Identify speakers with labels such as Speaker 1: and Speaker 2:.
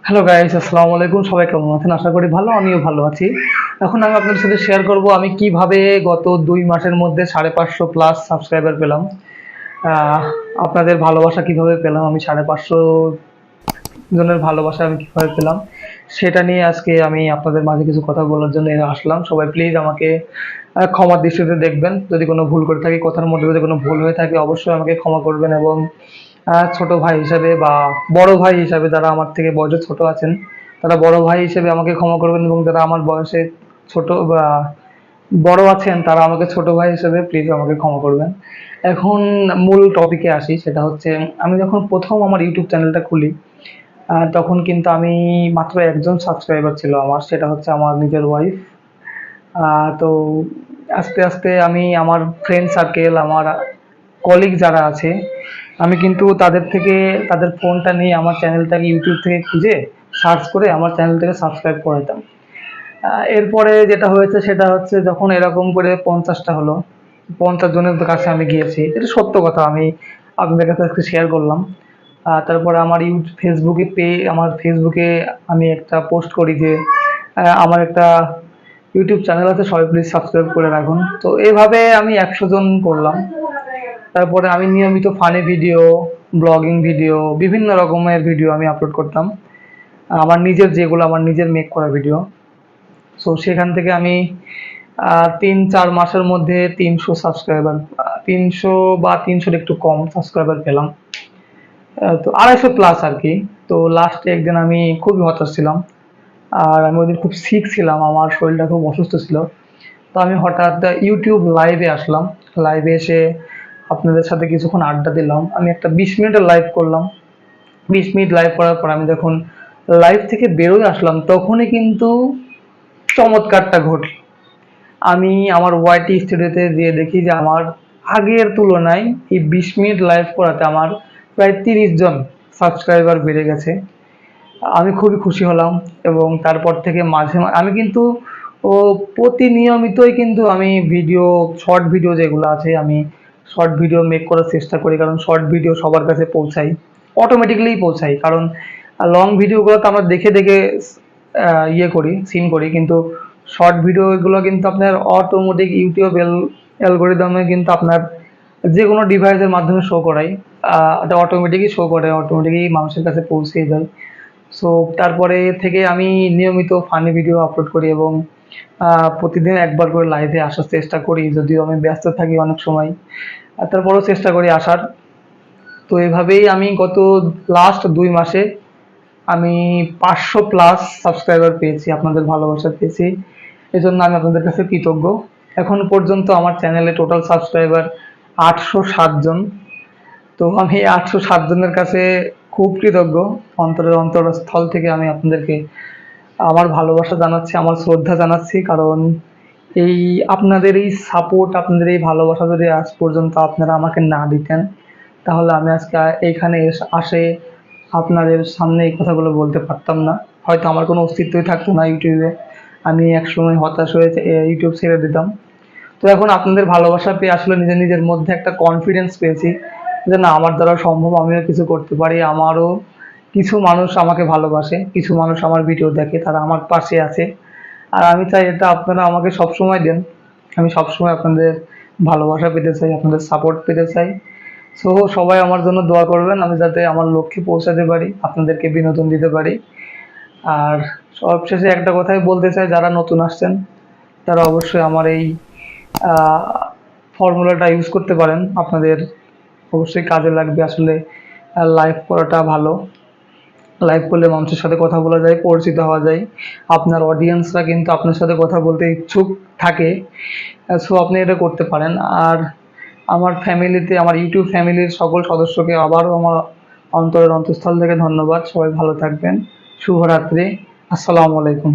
Speaker 1: Hello guys, আসসালামু আলাইকুম। সবাই কেমন আছেন? আশা করি ভালো। আমিও ভালো আছি। এখন আমি আপনাদের সাথে শেয়ার করব আমি কিভাবে গত ২ মাসের মধ্যে ৫৫০ প্লাস সাবস্ক্রাইবার পেলাম। আহ আপনাদের ভালোবাসা কিভাবে পেলাম, আমি ৫৫০ জনের ভালোবাসা আমি কিভাবে পেলাম, সেটা নিয়ে আজকে আমি আপনাদের মাঝে কিছু কথা বলার জন্য আসলাম। সবাই প্লিজ আমাকে ক্ষমার দৃষ্টিতে দেখবেন। যদি কোনো ভুল করে থাকি, কথার মধ্যে যদি কোনো ভুল হয়ে থাকে অবশ্যই আমাকে ক্ষমা করবেন এবং ছোট ভাই হিসাবে বা বড় ভাই হিসাবে যারা আমার থেকে বয়সে ছোট আছেন, তারা বড় ভাই হিসেবে আমাকে ক্ষমা করবেন এবং যারা আমার বয়সে ছোট বা বড় আছেন তারা আমাকে ছোট ভাই হিসেবে প্লিজ আমাকে ক্ষমা করবেন। এখন মূল টপিকে আসি, সেটা হচ্ছে আমি যখন ১ম আমার ইউটিউব চ্যানেলটা খুলি, তখন কিন্তু আমি মাত্র একজন সাবস্ক্রাইবার ছিল আমার, সেটা হচ্ছে আমার নিজের ওয়াইফ। তো আস্তে, আস্তে আমি আমার ফ্রেন্ড সার্কেল, আমার কলিগ যারা আছে, আমি কিন্তু তাদের থেকে তাদের ফোনটা নিয়ে আমার চ্যানেলটাকে ইউটিউব থেকে খুঁজে সার্চ করে আমার চ্যানেলটাকে সাবস্ক্রাইব করাইতাম। এরপরে যেটা হয়েছে সেটা হচ্ছে যখন এরকম করে ৫০টা হলো, ৫০ জনের কাছে আমি গিয়েছি। এটা সত্য কথা, আমি আপনাদের কাছে আজকে শেয়ার করলাম। তারপরে আমার আমার ফেসবুকে আমি একটা পোস্ট করি যে আমার একটা ইউটিউব চ্যানেল আছে, সবাই প্লিজ সাবস্ক্রাইব করে রাখুন। তো এভাবে আমি ১০০ জন করলাম। তারপরে আমি নিয়মিত ফানি ভিডিও, ব্লগিং ভিডিও, বিভিন্ন রকমের ভিডিও আমি আপলোড করতাম। আমার নিজের যেগুলো আমার নিজের মেক করা ভিডিও। সো সেখান থেকে আমি ৩-৪ মাসের মধ্যে ৩০০ সাবস্ক্রাইবার, ৩০০ বা ৩০০ একটু কম সাবস্ক্রাইবার পেলাম। তো ২৫০ প্লাস আরকি। তো লাস্টে একদিন আমি খুবই হতাশ ছিলাম। আর আমি ওইদিন খুব সিক ছিলাম। আমার শরীরটা খুব অসুস্থ ছিল। তো আমি হঠাৎ ইউটিউব লাইভে আসলাম। লাইভে এসে আপনাদের সাথে কিছুক্ষণ আড্ডা দিলাম। আমি একটা ২০ মিনিটের লাইভ করলাম। ২০ মিনিট লাইভ করার পর আমি যখন লাইভ থেকে বেরোয় আসলাম, তখনই কিন্তু চমৎকারটা ঘটল। আমি আমার ওয়াইটি স্টুডিওতে যেয়ে দেখি যে আমার আগের তুলনায় এই ২০ মিনিট লাইভ করাতে আমার প্রায় ৩০ জন সাবস্ক্রাইবার বেড়ে গেছে। আমি খুবই খুশি হলাম এবং তারপর থেকে আমি কিন্তু ও প্রতিনিয়মিতই কিন্তু আমি শর্ট ভিডিও যেগুলো আছে, আমি শর্ট ভিডিও মেক করার চেষ্টা করি, কারণ শর্ট ভিডিও সবার কাছে পৌঁছায়, অটোমেটিক্যালি পৌঁছায়। কারণ লং ভিডিওগুলো তো আমরা দেখে দেখে ইয়ে করি, সিন করি, কিন্তু শর্ট ভিডিওগুলো কিন্তু আপনার অটোমেটিক ইউটিউব অ্যালগোরিদমে কিন্তু আপনার যে কোনো ডিভাইসের মাধ্যমে শো করায়। এটা অটোমেটিকই শো করে, অটোমেটিকই মানুষের কাছে পৌঁছে যায়। সো তারপরে থেকে আমি নিয়মিত ফানি ভিডিও আপলোড করি এবং প্রতিদিন একবার করে লাইভে আসার চেষ্টা করি, যদিও আমি ব্যস্ত থাকি অনেক সময়। তারপরেও চেষ্টা করি আসার। তো এভাবেই আমি গত লাস্ট ২ মাসে আমি ৫০০ প্লাস সাবস্ক্রাইবার পেয়েছি, আপনাদের ভালোবাসা পেয়েছি। এজন্য আমি আপনাদের কাছে কৃতজ্ঞ। এখন পর্যন্ত আমার চ্যানেলে টোটাল সাবস্ক্রাইবার ৮০৭ জন। তো আমি ৮০৭ জনের কাছে খুব কৃতজ্ঞ। অন্তরের অন্তরস্থল থেকে আমি আপনাদেরকে আমার ভালোবাসা জানাচ্ছি, আমার শ্রদ্ধা জানাচ্ছি। কারণ এই আপনাদের এই সাপোর্ট, আপনাদের এই ভালোবাসা যদি আজ পর্যন্ত আপনারা আমাকে না দিতেন, তাহলে আমি আজকে এইখানে আসে আপনাদের সামনে এই কথাগুলো বলতে পারতাম না। হয়তো আমার কোনো অস্তিত্বই থাকতো না ইউটিউবে। আমি একসময় হতাশ হয়ে ইউটিউব ছেড়ে দিতাম। তো এখন আপনাদের ভালোবাসা পেয়ে আসলে নিজের নিজের মধ্যে একটা কনফিডেন্স পেয়েছি যে না, আমার দ্বারা সম্ভব, আমিও কিছু করতে পারি। আমারও কিছু মানুষ আমাকে ভালোবাসে, কিছু মানুষ আমার ভিডিও দেখে, তারা আমার পাশে আছে। আর আমি চাই এটা আপনারা আমাকে সবসময় দেন। আমি সবসময় আপনাদের ভালোবাসা পেতে চাই, আপনাদের সাপোর্ট পেতে চাই। সো সবাই আমার জন্য দোয়া করবেন, আমি যাতে আমার লক্ষ্যে পৌঁছাতে পারি, আপনাদেরকে বিনোদন দিতে পারি। আর সবশেষে একটা কথাই বলতে চাই, যারা নতুন আসছেন তারা অবশ্যই আমার এই ফর্মুলাটা ইউজ করতে পারেন। আপনাদের অবশ্যই কাজে লাগবে। আসলে লাইভ করাটা ভালো। লাইভ করলে মানুষের সাথে কথা বলা যায়, পরিচিত হওয়া যায়। আপনার অডিয়েন্সরা কিন্তু আপনার সাথে কথা বলতে ইচ্ছুক থাকে। সো আপনি এটা করতে পারেন। আর আমার ফ্যামিলিতে, আমার ইউটিউব ফ্যামিলির সকল সদস্যকে আবারও আমার অন্তরের অন্তঃস্থল থেকে ধন্যবাদ। সবাই ভালো থাকবেন। শুভরাত্রি। আসসালামু আলাইকুম।